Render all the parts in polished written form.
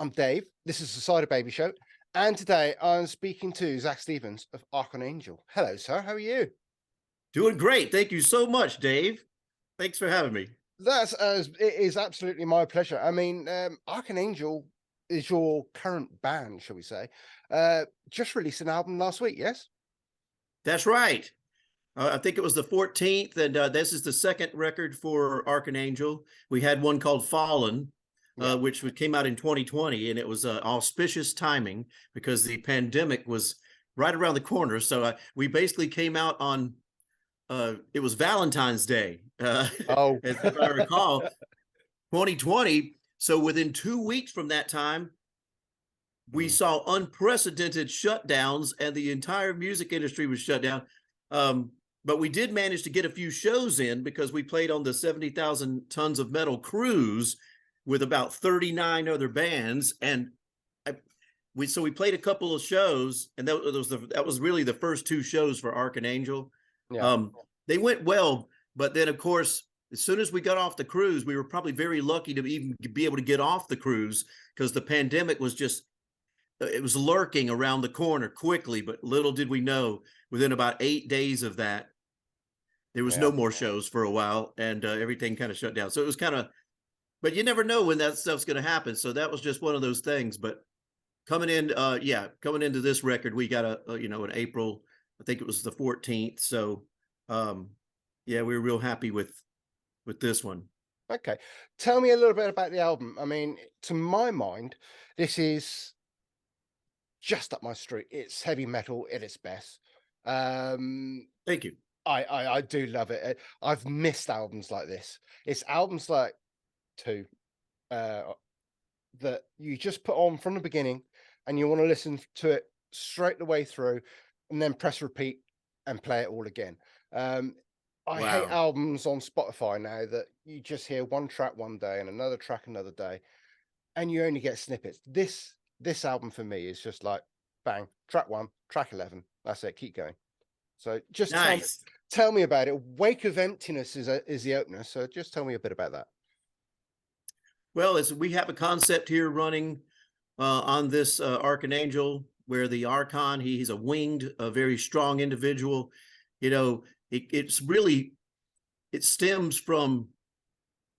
I'm Dave. This is the Cyderbaby Show. And today I'm speaking to Zak Stevens of Archon Angel. Hello, sir. How are you? Doing great. Thank you so much, Dave. Thanks for having me. It is absolutely my pleasure. I mean, Archon Angel is your current band, shall we say. Just released an album last week, yes? That's right. I think it was the 14th, and this is the second record for Archon Angel. We had one called Fallen, which came out in 2020, and it was auspicious timing because the pandemic was right around the corner. So we basically came out on, it was Valentine's Day, Oh, as I recall, 2020. So within 2 weeks from that time, we saw unprecedented shutdowns, and the entire music industry was shut down. But we did manage to get a few shows in because we played on the 70,000 Tons of Metal cruise with about 39 other bands. And we played a couple of shows, and that was really the first two shows for Archon Angel. yeah. They went well, but then of course, as soon as we got off the cruise, we were probably very lucky to even be able to get off the cruise because the pandemic was it was lurking around the corner quickly. But little did we know, within about 8 days of that, there was no more shows for a while, and everything kind of shut down. So it was but you never know when that stuff's going to happen. So that was just one of those things. But coming into this record, we got in April, I think it was the 14th. So we were real happy with this one. Okay. Tell me a little bit about the album. I mean, to my mind, this is just up my street. It's heavy metal at its best. Thank you. I do love it. I've missed albums like this. It's albums like Two that you just put on from the beginning and you want to listen to it straight the way through and then press repeat and play it all again. I hate albums on Spotify now that you just hear one track one day and another track another day and you only get snippets. This album for me is just like bang, track 1, track 11. That's it. Keep going. So just nice. Tell me about it. Wake of Emptiness is the opener. So just tell me a bit about that. Well, we have a concept here running on this Archon Angel, where the Archon, he's a very strong individual. It stems from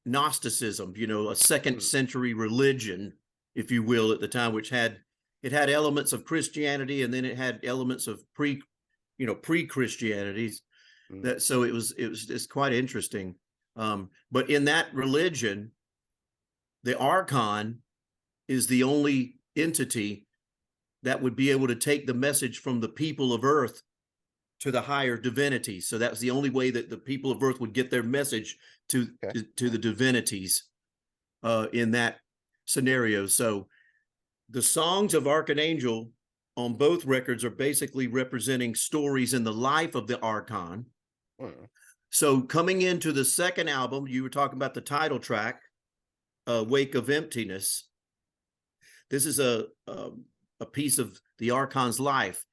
Gnosticism, a second century religion, if you will, at the time, which had elements of Christianity, and then it had elements of pre-Christianity. So it was just quite interesting. But in that religion, the Archon is the only entity that would be able to take the message from the people of Earth to the higher divinities. So that was the only way that the people of Earth would get their message to the divinities in that scenario. So the songs of Archon Angel on both records are basically representing stories in the life of the Archon. So coming into the second album, you were talking about the title track, Wake of Emptiness. This is a piece of the Archon's life,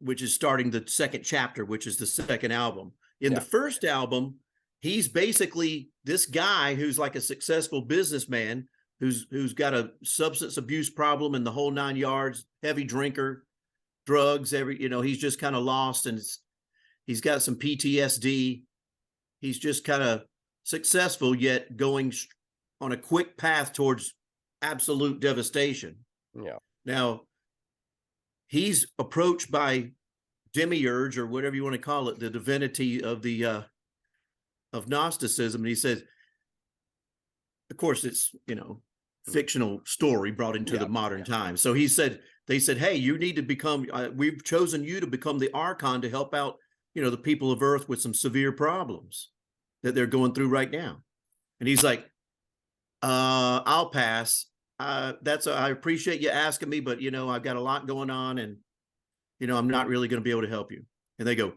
which is starting the second chapter, which is the second album. In the first album, he's basically this guy who's like a successful businessman who's got a substance abuse problem in the whole 9 yards, heavy drinker, drugs, he's just kind of lost, and he's got some PTSD. He's just kind of successful, yet going on a quick path towards absolute devastation. Yeah. Now, he's approached by Demiurge, or whatever you want to call it, the divinity of of Gnosticism, and he says, of course, it's fictional story brought into the modern time. So they said, hey, you need to become. We've chosen you to become the Archon to help out, the people of Earth with some severe problems that they're going through right now. And he's like, I'll pass. I appreciate you asking me, but I've got a lot going on, and I'm not really going to be able to help you. And they go,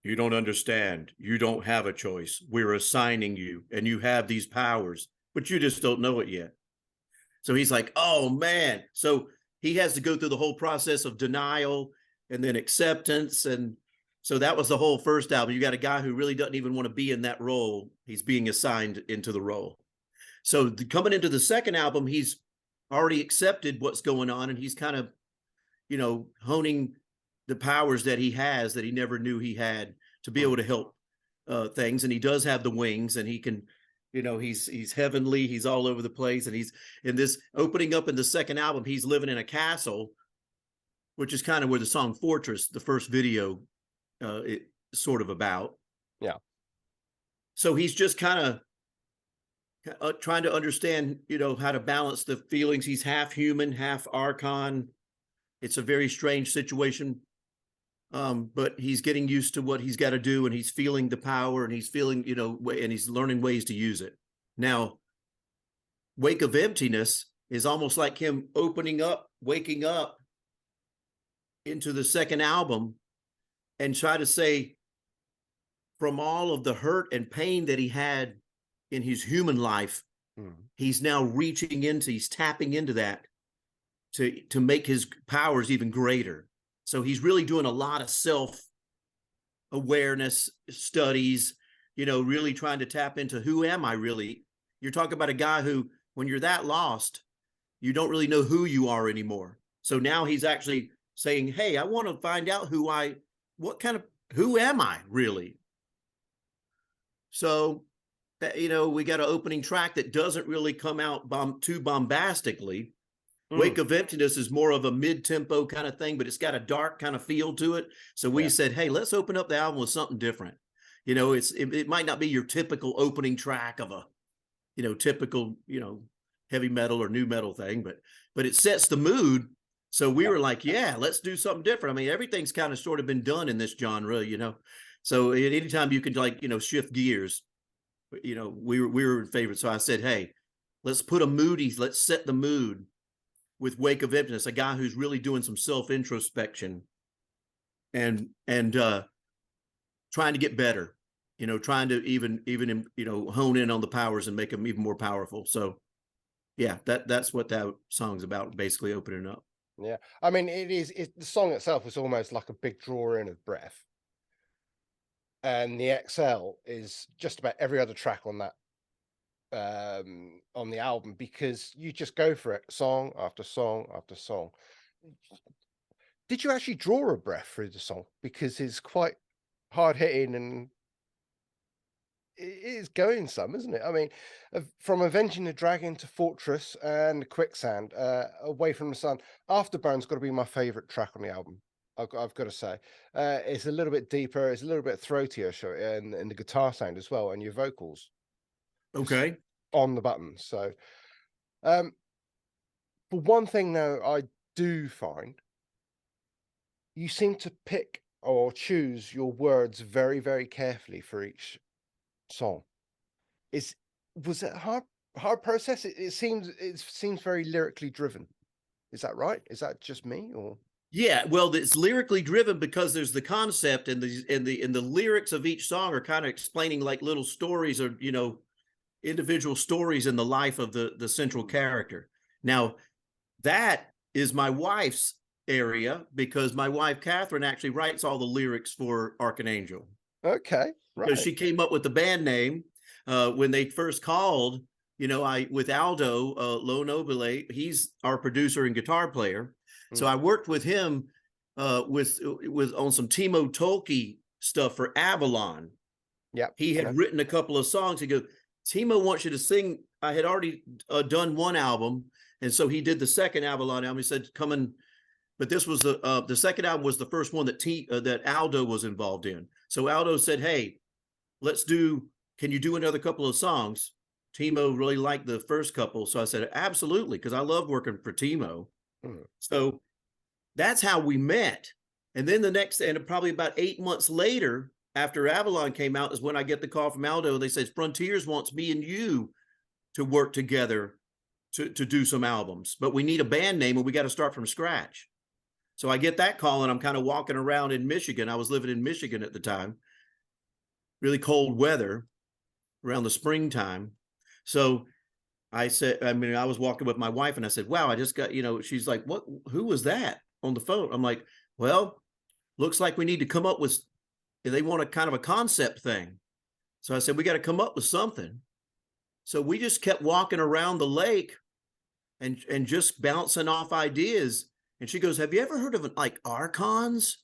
you don't understand. You don't have a choice. We're assigning you, and you have these powers, but you just don't know it yet. So he's like, oh man. So he has to go through the whole process of denial and then acceptance. And so that was the whole first album. You got a guy who really doesn't even want to be in that role. He's being assigned into the role. So coming into the second album, he's already accepted what's going on, and he's kind of, honing the powers that he has that he never knew he had to be able to help things. And he does have the wings, and he can, he's heavenly. He's all over the place, and he's in this opening up in the second album. He's living in a castle, which is kind of where the song "Fortress," the first video, it sort of about. Yeah. So he's just kind of trying to understand, how to balance the feelings. He's half human, half Archon. It's a very strange situation. But he's getting used to what he's got to do, and he's feeling the power, and he's feeling, and he's learning ways to use it. Now, Wake of Emptiness is almost like him waking up into the second album, and try to say, from all of the hurt and pain that he had in his human life, he's now he's tapping into that to make his powers even greater. So he's really doing a lot of self-awareness studies, really trying to tap into, who am I really? You're talking about a guy who, when you're that lost, you don't really know who you are anymore. So now he's actually saying, hey, I want to find out who am I really? So, we got an opening track that doesn't really come out too bombastically. Wake of Emptiness is more of a mid-tempo kind of thing, but it's got a dark kind of feel to it. So we said, hey, let's open up the album with something different. It might not be your typical opening track of a, typical, heavy metal or new metal thing, but it sets the mood. So we were like, yeah, let's do something different. I mean, everything's kind of sort of been done in this genre, So anytime you can shift gears, we were in favor. So I said, hey, let's set the mood with Wake of Emptiness, a guy who's really doing some self-introspection and trying to get better, trying to even hone in on the powers and make them even more powerful. So yeah, that's what that song's about, basically opening up. Yeah. I mean, the song itself is almost like a big drawing of breath. And the XL is just about every other track on that on the album, because you just go for it, song after song after song. Did you actually draw a breath through the song? Because it's quite hard hitting, and it is going some, isn't it? I mean, from Avenging the Dragon to Fortress and Quicksand, Away from the Sun, Afterburn's got to be my favorite track on the album. I've got to say, it's a little bit deeper, it's a little bit throatier, and the guitar sound as well, and your vocals. Okay. On the buttons. So, but one thing now I do find, you seem to pick or choose your words very, very carefully for each song. Was it a hard process? It seems very lyrically driven. Is that right? Is that just me, or? Yeah, well, it's lyrically driven because there's the concept, and the lyrics of each song are kind of explaining like little stories, or individual stories in the life of the central character. Now, that is my wife's area, because my wife Catherine actually writes all the lyrics for Archon Angel. Okay, right. Because she came up with the band name when they first called. With Aldo Lo Nobile, he's our producer and guitar player. So I worked with him with on some Timo Tolkki stuff for Avalon. Yeah, he had written a couple of songs. He goes, Timo wants you to sing. I had already done one album, and so he did the second Avalon album. He said, "Come in," but this was the second album was the first one that Aldo was involved in. So Aldo said, "Hey, can you do another couple of songs?" Timo really liked the first couple, so I said, "Absolutely," because I love working for Timo. So that's how we met. And then and probably about 8 months later, after Avalon came out, is when I get the call from Aldo. They said, Frontiers wants me and you to work together to do some albums, but we need a band name, and we got to start from scratch. So I get that call, and I'm kind of walking around in Michigan. I was living in Michigan at the time, really cold weather around the springtime. So I was walking with my wife, and I said, wow, I just got, she's like, who was that on the phone? I'm like, well, looks like we need to come up with, they want a kind of a concept thing. So I said, we got to come up with something. So we just kept walking around the lake, and just bouncing off ideas. And she goes, have you ever heard of like archons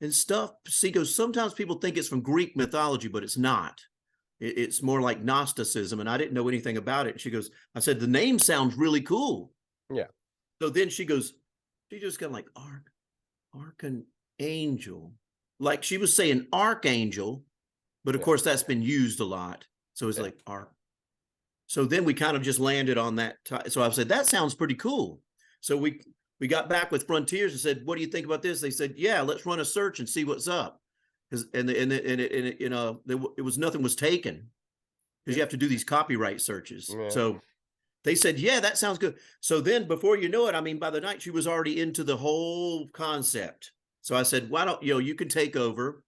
and stuff? She goes, sometimes people think it's from Greek mythology, but it's not. It's more like Gnosticism, and I didn't know anything about it. She goes, I said, the name sounds really cool. Yeah. So then she goes, she just kind of like Archon Angel, like she was saying Archangel, but of course that's been used a lot. So it's like Arc. So then we kind of just landed on that. So I said, that sounds pretty cool. So we got back with Frontiers and said, what do you think about this? They said, yeah, let's run a search and see what's up. Because it was nothing was taken, because you have to do these copyright searches. Yeah. So they said, yeah, that sounds good. So then before you know it, I mean, by the night she was already into the whole concept. So I said, why don't you can take over,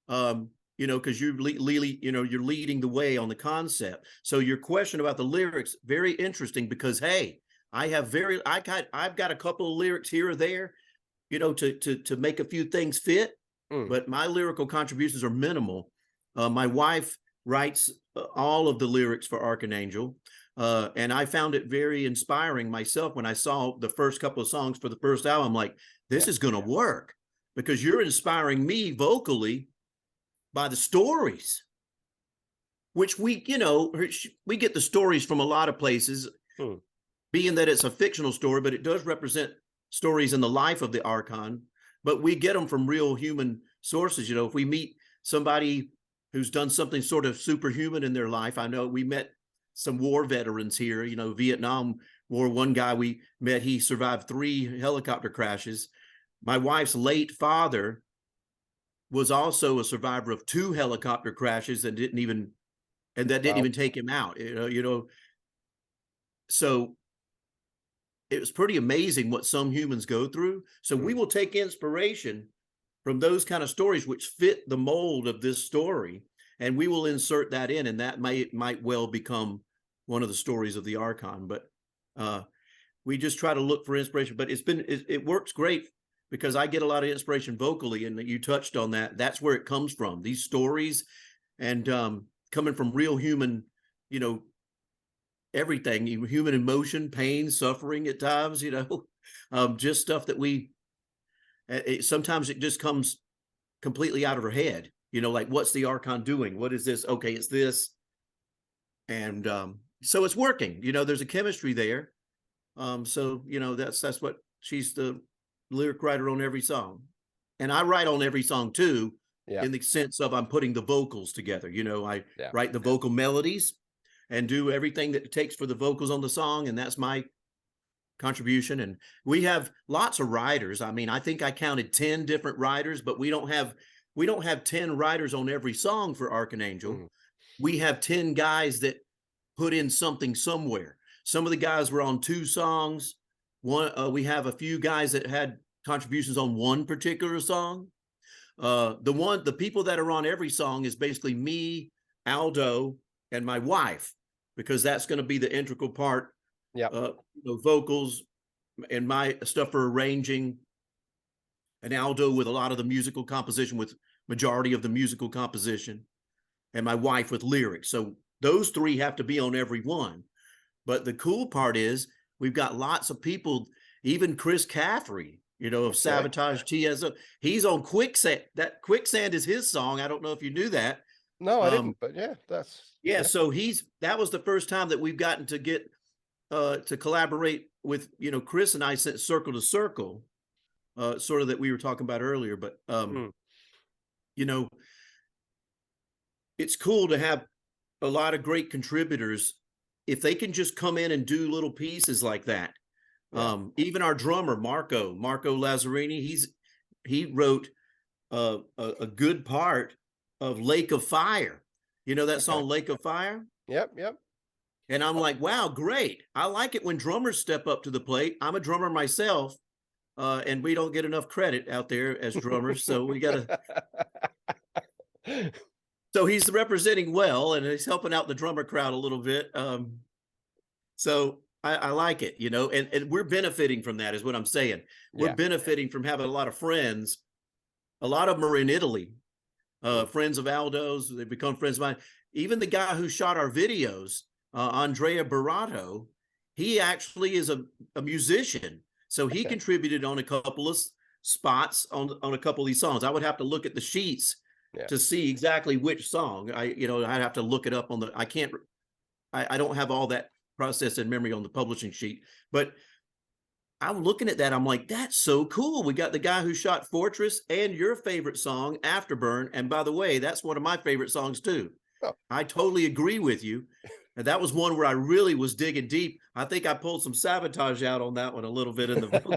because you're you're leading the way on the concept. So your question about the lyrics, very interesting, because hey, I've got a couple of lyrics here or there, to make a few things fit. But my lyrical contributions are minimal. My wife writes all of the lyrics for Archon Angel. And I found it very inspiring myself when I saw the first couple of songs for the first album. I'm like, this is going to work, because you're inspiring me vocally by the stories, which we get the stories from a lot of places, being that it's a fictional story, but it does represent stories in the life of the Archon. But we get them from real human sources. If we meet somebody who's done something sort of superhuman in their life, I know we met some war veterans here, Vietnam War. One guy we met, he survived 3 helicopter crashes. My wife's late father was also a survivor of 2 helicopter crashes and didn't even take him out, So it was pretty amazing what some humans go through. So we will take inspiration from those kind of stories which fit the mold of this story, and we will insert that in, and that might well become one of the stories of the Archon. But we just try to look for inspiration. But it works great, because I get a lot of inspiration vocally, and you touched on that. That's where it comes from. These stories, and coming from real human, everything, human emotion, pain, suffering at times, just stuff that sometimes it just comes completely out of her head, like, what's the Archon doing? What is this? Okay, it's this. And so it's working, there's a chemistry there. So, that's what she's the lyric writer on every song. And I write on every song too, in the sense of I'm putting the vocals together. I write the vocal melodies and do everything that it takes for the vocals on the song. And that's my contribution. And we have lots of writers. I mean, I think I counted 10 different writers, but we don't have 10 writers on every song for Archon Angel. We have 10 guys that put in something somewhere. Some of the guys were on 2 songs. We have a few guys that had contributions on 1 particular song. The people that are on every song is basically me, Aldo, and my wife, because that's going to be the integral part. Vocals and my stuff for arranging, and Aldo with a lot of the musical composition, with majority of the musical composition, and my wife with lyrics. So those 3 have to be on every one. But the cool part is we've got lots of people, even Chris Caffrey, of Savatage TSO. He's on Quicksand. That Quicksand is his song. I don't know if you knew that. No, I didn't, but so that was the first time that we've gotten to get to collaborate with, Chris and I, since Circle to Circle, sort of, that we were talking about earlier. But it's cool to have a lot of great contributors if they can just come in and do little pieces like that. Even our drummer, Marco Lazzarini, he wrote a good part of Lake of Fire. That song, Lake of Fire? Yep. And I'm like, wow, great. I like it when drummers step up to the plate. I'm a drummer myself, and we don't get enough credit out there as drummers. So we got to. So he's representing well, and he's helping out the drummer crowd a little bit. So I like it, and we're benefiting from that, is what I'm saying. We're benefiting from having a lot of friends. A lot of them are in Italy, friends of Aldo's. They've become friends of mine. Even the guy who shot our videos, Andrea Barato, he actually is a musician. So he contributed on a couple of spots on a couple of these songs. I would have to look at the sheets to see exactly which song. I'd have to look it up on the, I don't have all that process in memory on the publishing sheet, but I'm looking at that. I'm like, that's so cool. We got the guy who shot Fortress and your favorite song, Afterburn. And by the way, that's one of my favorite songs too. Oh. I totally agree with you. And that was one where I really was digging deep. I think I pulled some Savatage out on that one a little bit in the vocal.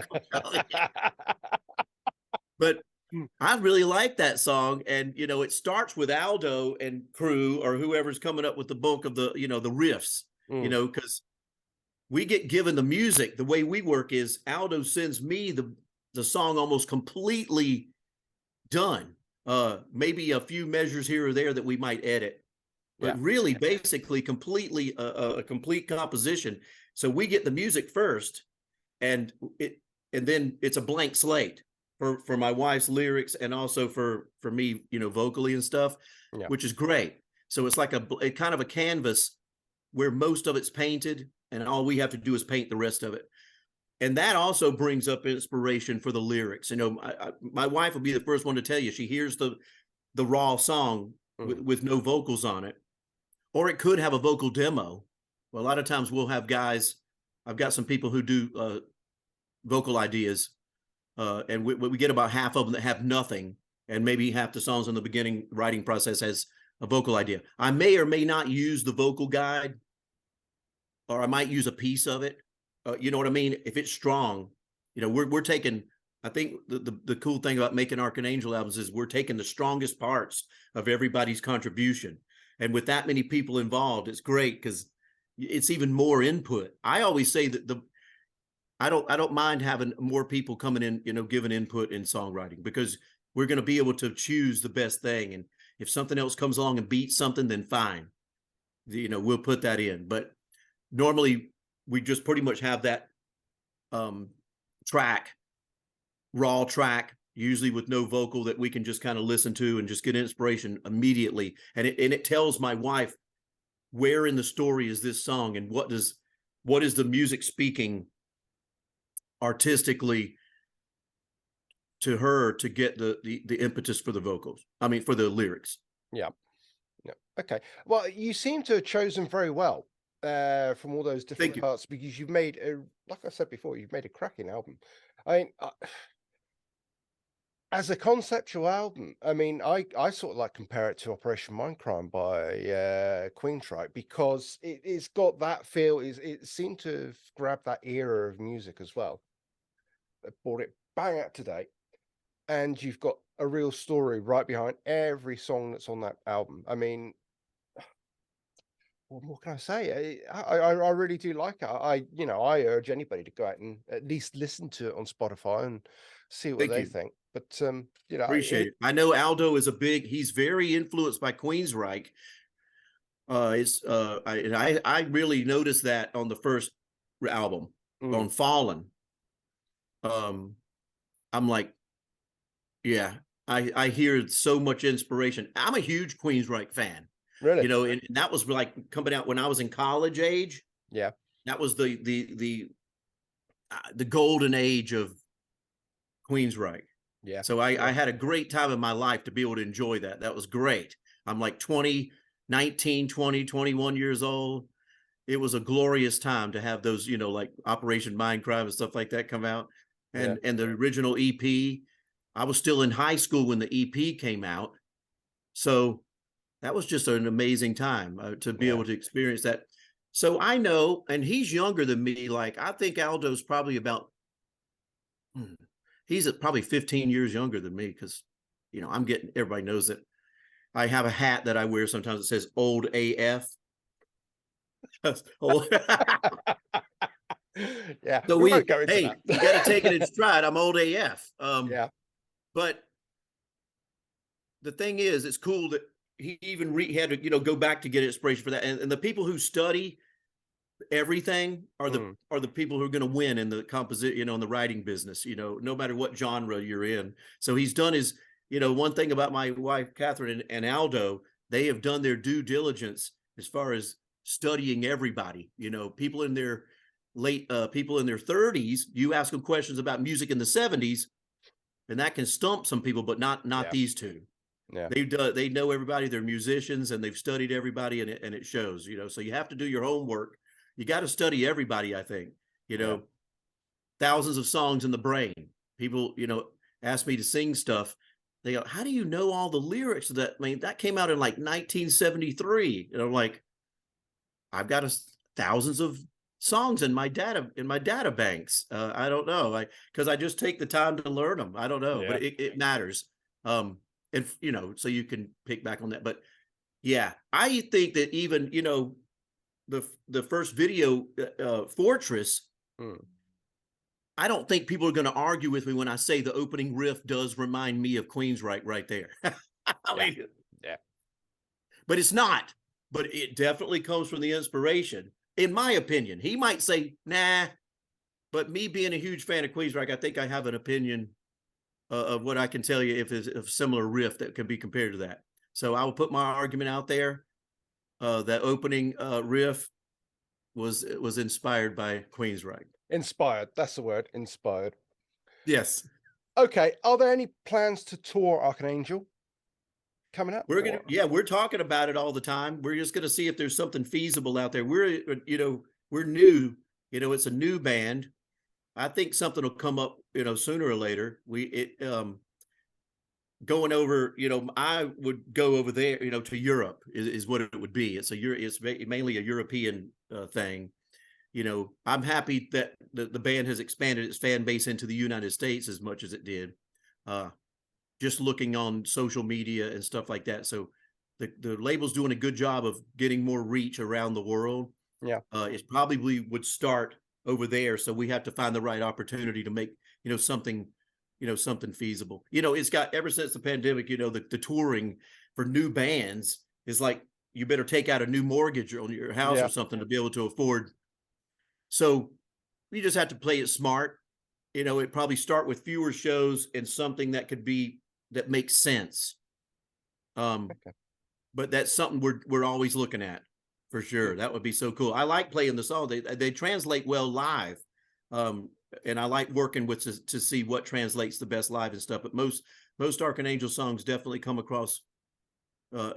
But I really like that song. And, it starts with Aldo and crew or whoever's coming up with the bulk of the, the riffs, because we get given the music. The way we work is Aldo sends me the song almost completely done. Maybe a few measures here or there that we might edit, but really basically completely a complete composition. So we get the music first, and then it's a blank slate for my wife's lyrics and also for me, vocally and stuff, which is great. So it's like a kind of a canvas where most of it's painted, and all we have to do is paint the rest of it. And that also brings up inspiration for the lyrics. My wife will be the first one to tell you, she hears the raw song with no vocals on it, or it could have a vocal demo. Well, a lot of times we'll have guys, I've got some people who do vocal ideas, and we get about half of them that have nothing, and maybe half the songs in the beginning writing process has a vocal idea. I may or may not use the vocal guide, or I might use a piece of it. You know what I mean? If it's strong, we're taking, I think the cool thing about making Archon Angel albums is we're taking the strongest parts of everybody's contribution. And with that many people involved, it's great because it's even more input. I always say that I don't mind having more people coming in, giving input in songwriting, because we're going to be able to choose the best thing. And if something else comes along and beats something, then fine. We'll put that in. But normally we just pretty much have that raw track, usually with no vocal, that we can just kind of listen to and just get inspiration immediately. And it tells my wife, where in the story is this song, and what is the music speaking artistically to her to get the impetus for the vocals. I mean, for the lyrics. Yeah. Okay. Well, you seem to have chosen very well from all those different parts, because you've made like I said before, you've made a cracking album. I mean, as a conceptual album, I mean, I sort of like compare it to Operation Mindcrime by Queensryche, because it's got that feel. It seemed to have grabbed that era of music as well. It brought it bang out to date, and you've got a real story right behind every song that's on that album. I mean, what more can I say? I really do like it. I urge anybody to go out and at least listen to it on Spotify and see what they think. But appreciate it. I know Aldo is he's very influenced by Queensryche. I really noticed that on the first album, on Fallen. I'm like, yeah, I hear so much inspiration. I'm a huge Queensryche fan. Really? And that was like coming out when I was in college age. Yeah. That was the golden age of Queensryche. Yeah. So I had a great time in my life to be able to enjoy that. That was great. I'm like 19, 20, 21 years old. It was a glorious time to have those, like Operation Mindcrime and stuff like that come out. And the original EP, I was still in high school when the EP came out. So that was just an amazing time to be able to experience that. So I know, and he's younger than me. Like, I think Aldo's probably he's probably 15 years younger than me, because, everybody knows that I have a hat that I wear sometimes that says old AF. Old. Yeah. So you got to take it in stride. I'm old AF. Yeah. But the thing is, it's cool that he even had to, go back to get inspiration for that. And the people who study everything are the people who are going to win in the composition, in the writing business, no matter what genre you're in. So he's done his, one thing about my wife, Catherine, and Aldo, they have done their due diligence as far as studying everybody, people in their people in their 30s, you ask them questions about music in the 70s, and that can stump some people, but not these two. Yeah. They know everybody, they're musicians, and they've studied everybody, and it shows, so you have to do your homework. You got to study everybody, I think, thousands of songs in the brain. People, ask me to sing stuff. They go, how do you know all the lyrics of that? I mean, that came out in like 1973. And I'm like, I've got thousands of songs in my data banks. I don't know, because I just take the time to learn them. I don't know, but it matters. And so you can pick back on that. But yeah, I think that even the first video, Fortress. I don't think people are going to argue with me when I say the opening riff does remind me of Queensryche right there. I mean, but it's not. But it definitely comes from the inspiration, in my opinion. He might say, nah, but me being a huge fan of Queensryche, I think I have an opinion of what I can tell you if there's a similar riff that can be compared to that. So I will put my argument out there. That opening riff was inspired by Queensryche. Inspired. That's the word. Inspired. Yes. Okay. Are there any plans to tour Archon Angel coming up? We're talking about it all the time. We're just gonna see if there's something feasible out there. We're new. It's a new band. I think something will come up, sooner or later. Going over, I would go over there, to Europe is what it would be. It's mainly a European thing. I'm happy that the band has expanded its fan base into the United States as much as it did. Just looking on social media and stuff like that. So the label's doing a good job of getting more reach around the world. Yeah. It probably would start over there. So we have to find the right opportunity to make, something feasible. It's got, ever since the pandemic, the touring for new bands is like, you better take out a new mortgage on your house or something to be able to afford. So you just have to play it smart. It probably start with fewer shows and something that makes sense. But that's something we're always looking at, for sure. That would be so cool. I like playing the song. They translate well live. And I like working with to see what translates the best live and stuff. But most Archon Angel songs definitely come across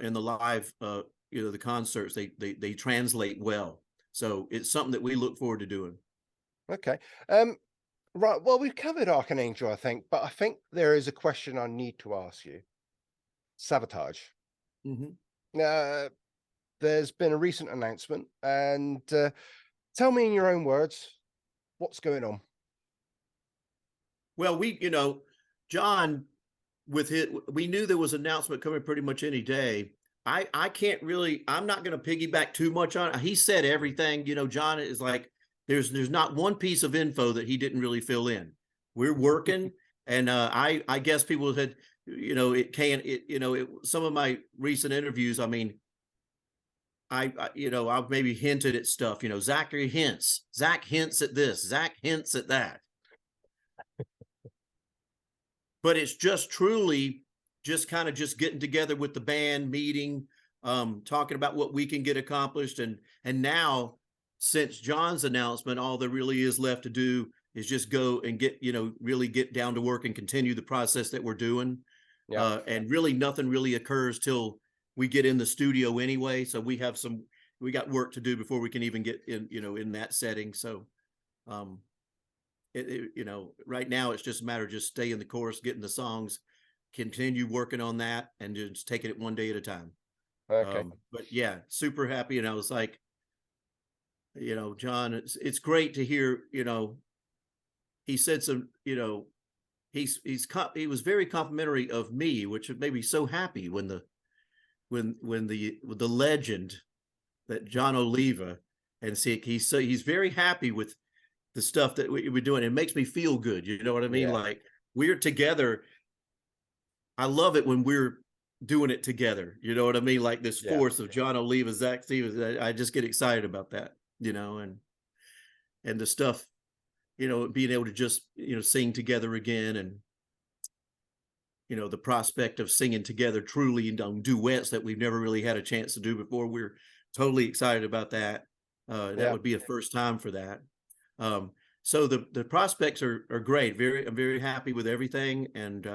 in the live, the concerts. They translate well. So it's something that we look forward to doing. Okay. Right. Well, we've covered Archon Angel, I think, but I think there is a question I need to ask you. Savatage. There's been a recent announcement, and tell me in your own words, what's going on? Well, John, we knew there was an announcement coming pretty much any day. I can't really, I'm not going to piggyback too much on it. He said everything, John is like, there's not one piece of info that he didn't really fill in. We're working. And I guess people had, some of my recent interviews, I mean, I've maybe hinted at stuff, Zachary hints, Zach hints at this, Zach hints at that. But it's just truly just kind of just getting together with the band, meeting, talking about what we can get accomplished. And now, since John's announcement, all there really is left to do is just go and get, really get down to work and continue the process that we're doing. And really nothing really occurs till we get in the studio anyway. So we got work to do before we can even get in, in that setting. So, right now it's just a matter of just staying the course, getting the songs, continue working on that, and just taking it one day at a time. Okay. But yeah, super happy. And I was like, John, it's great to hear, he said some, he was very complimentary of me, which made me so happy when the legend that John Oliva, and see, he's very happy with the stuff that we're doing. It makes me feel good. You know what I mean? Like, we're together. I love it when we're doing it together. You know what I mean? Like this force of John Oliva, Zak Stevens. I just get excited about that, and the stuff, being able to just, sing together again, and, the prospect of singing together truly on duets that we've never really had a chance to do before. We're totally excited about that. That would be a first time for that. So the prospects are great. I'm very happy with everything, and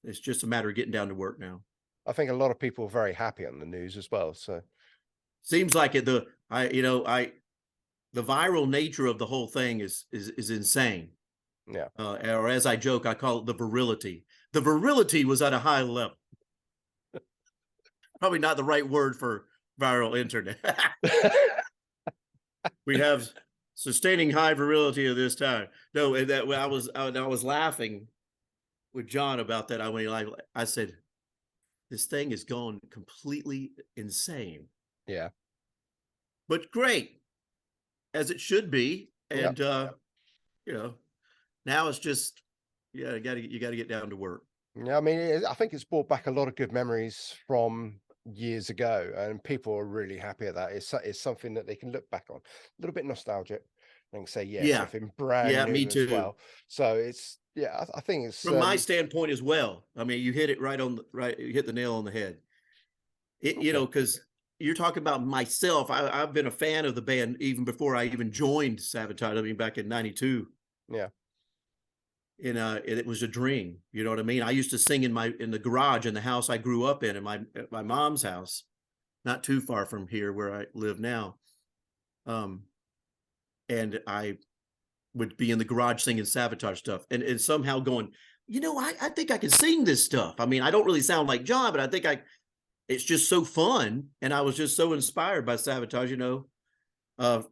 it's just a matter of getting down to work now. I think a lot of people are very happy on the news as well. So seems like it. The viral nature of the whole thing is insane. yeah. Or as I joke, I call it the virility. The virility was at a high level. Probably not the right word for viral internet. We have sustaining high virility of this time. No, and that I was laughing with John about that. I said, this thing is gone completely insane. Yeah. But great, as it should be. And you know, now it's just you got to get down to work. Yeah, I mean, I think it's brought back a lot of good memories from years ago, and people are really happy at that. It's something that they can look back on, a little bit nostalgic, and say, yeah, Yeah, something brand yeah, me new as too. well. So it's I think it's From my standpoint as well. I mean, you hit it right on you hit the nail on the head. You know, because you're talking about myself. I've been a fan of the band even before I even joined Savatage. I mean, back in '92. Yeah. And it was a dream. You know what I mean? I used to sing in the garage in the house I grew up in my mom's house, not too far from here where I live now. And I would be in the garage singing Savatage stuff, and somehow going, I think I can sing this stuff. I mean, I don't really sound like John, but I think it's just so fun. And I was just so inspired by Savatage,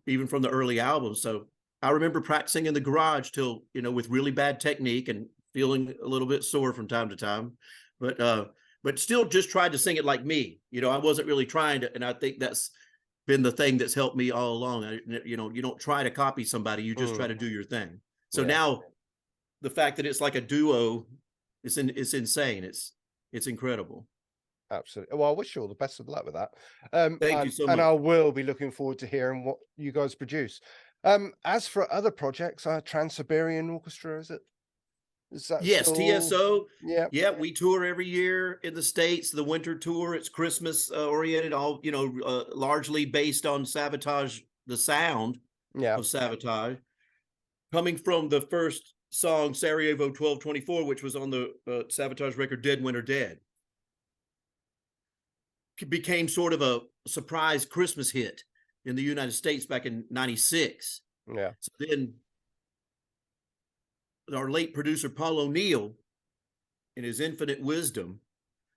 even from the early albums. So I remember practicing in the garage till, with really bad technique and feeling a little bit sore from time to time, but still just tried to sing it like me. I wasn't really trying to, and I think that's been the thing that's helped me all along. You don't try to copy somebody, you just try to do your thing. So now the fact that it's like a duo, it's insane. It's incredible. Absolutely. Well, I wish you all the best of luck with that. Thank you so much. And I will be looking forward to hearing what you guys produce. As for other projects, Trans-Siberian Orchestra, is that yes, still... TSO? Yeah, we tour every year in the States. The winter tour, it's Christmas oriented, all largely based on Savatage, the sound of Savatage, coming from the first song Sarajevo 1224, which was on the Savatage record Dead Winter Dead. It became sort of a surprise Christmas hit in the United States back in '96. Yeah. So then our late producer Paul O'Neill, in his infinite wisdom,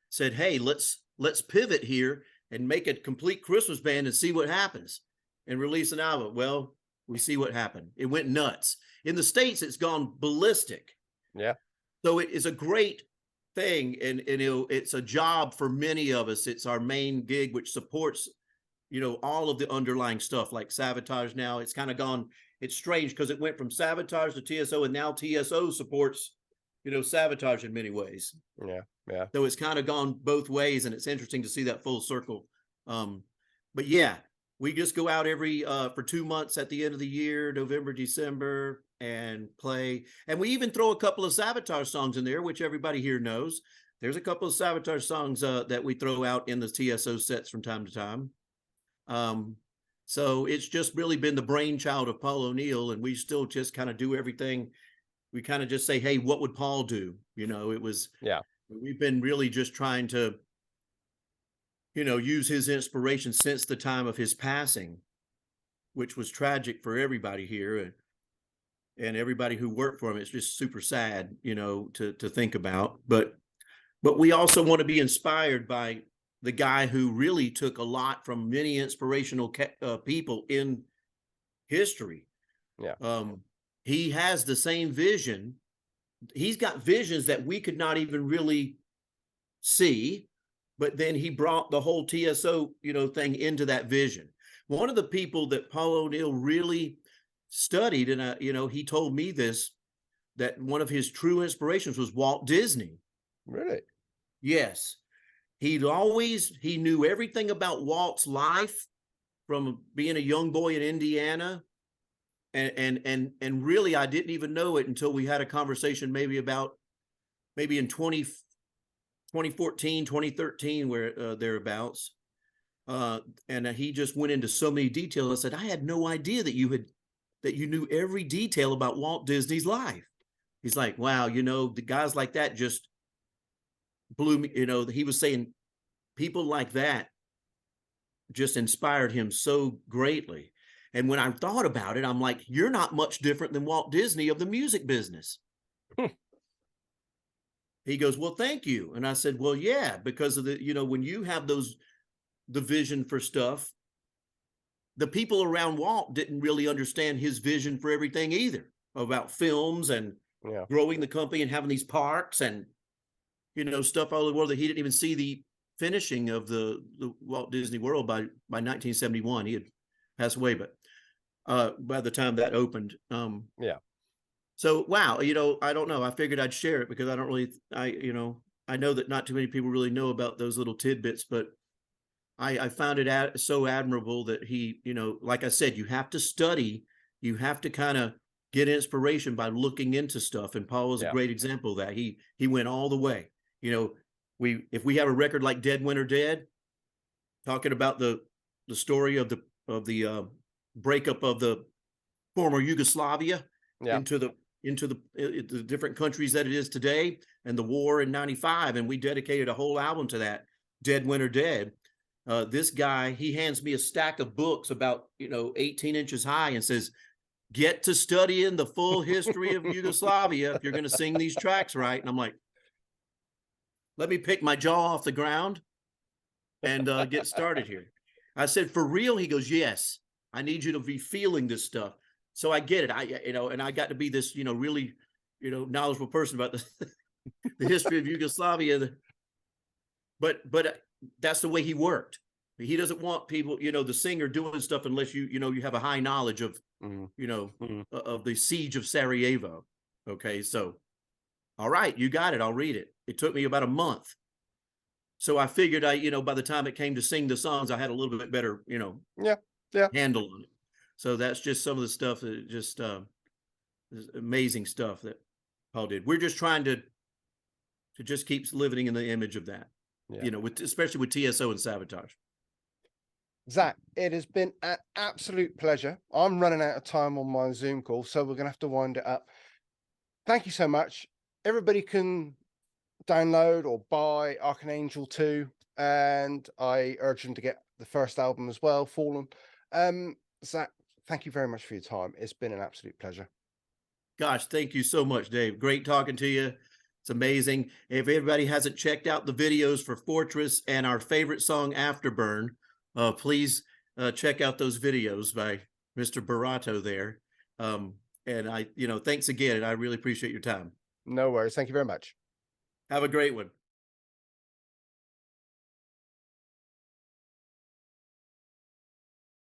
said, hey, let's pivot here and make a complete Christmas band and see what happens and release an album. Well, we see what happened. It went nuts. In the States, it's gone ballistic. Yeah. So it is a great thing, and it's a job for many of us. It's our main gig, which supports all of the underlying stuff like Savatage. Now it's kind of gone, it's strange because it went from Savatage to TSO, and now TSO supports Savatage in many ways. Yeah. So it's kind of gone both ways, and it's interesting to see that full circle. But yeah, we just go out every for 2 months at the end of the year, November, December, and play. And we even throw a couple of Savatage songs in there, which everybody here knows. There's a couple of Savatage songs that we throw out in the TSO sets from time to time. So it's just really been the brainchild of Paul O'Neill, and we still just kind of do everything. We kind of just say, hey, what would Paul do? It was, we've been really just trying to, use his inspiration since the time of his passing, which was tragic for everybody here and everybody who worked for him. It's just super sad, to think about. But we also want to be inspired by the guy who really took a lot from many inspirational people in history. He has the same vision. He's got visions that we could not even really see, but then he brought the whole TSO, thing into that vision. One of the people that Paul O'Neill really studied, and he told me this, that one of his true inspirations was Walt Disney. Really? Yes. He knew everything about Walt's life from being a young boy in Indiana. And really, I didn't even know it until we had a conversation maybe in 2014, 2013, where thereabouts. And he just went into so many details. I said, I had no idea that you had that you knew every detail about Walt Disney's life. He's like, wow, you know, the guys like that just blew me. You know, he was saying people like that just inspired him so greatly. And when I thought about it, I'm like, you're not much different than Walt Disney of the music business. He goes, well, thank you. And I said, well, yeah, because of the, you know, when you have those, the vision for stuff, the people around Walt didn't really understand his vision for everything either, about films and growing the company and having these parks and, you know, stuff all over the world that he didn't even see the finishing of the Walt Disney World by 1971. He had passed away, but by the time that opened. So, wow, you know, I don't know. I figured I'd share it because I don't really, you know, I know that not too many people really know about those little tidbits, but I found it so admirable that he, you know, like I said, you have to study, you have to kind of get inspiration by looking into stuff. And Paul is a great example of that. He went all the way. You know, if we have a record like Dead Winter Dead, talking about the story of the breakup of the former Yugoslavia into the different countries that it is today, and the war in '95, and we dedicated a whole album to that, Dead Winter Dead. This guy, he hands me a stack of books about, you know, 18 inches high and says, get to studying the full history of Yugoslavia if you're going to sing these tracks right. And I'm like, let me pick my jaw off the ground and get started here. I said, for real? He goes, yes, I need you to be feeling this stuff. So I get it. You know, and I got to be this, you know, really, you know, knowledgeable person about the history of Yugoslavia. But that's the way he worked. He doesn't want people, you know, the singer doing stuff unless you know, you have a high knowledge of, you know, of the siege of Sarajevo. Okay. So, all right, you got it. I'll read it. It took me about a month. So I figured you know, by the time it came to sing the songs, I had a little bit better, you know, handle on it. So that's just some of the stuff that just amazing stuff that Paul did. We're just trying to just keep living in the image of that, you know, especially with TSO and Savatage. Zach, it has been an absolute pleasure. I'm running out of time on my Zoom call, so we're going to have to wind it up. Thank you so much. Everybody can download or buy Archon Angel II, and I urge them to get the first album as well, Fallen. Zach, thank you very much for your time. It's been an absolute pleasure. Gosh, thank you so much, Dave. Great talking to you. It's amazing. If everybody hasn't checked out the videos for Fortress and our favorite song, Afterburn, please check out those videos by Mr. Barato there. And you know, thanks again. And I really appreciate your time. No worries. Thank you very much. Have a great one.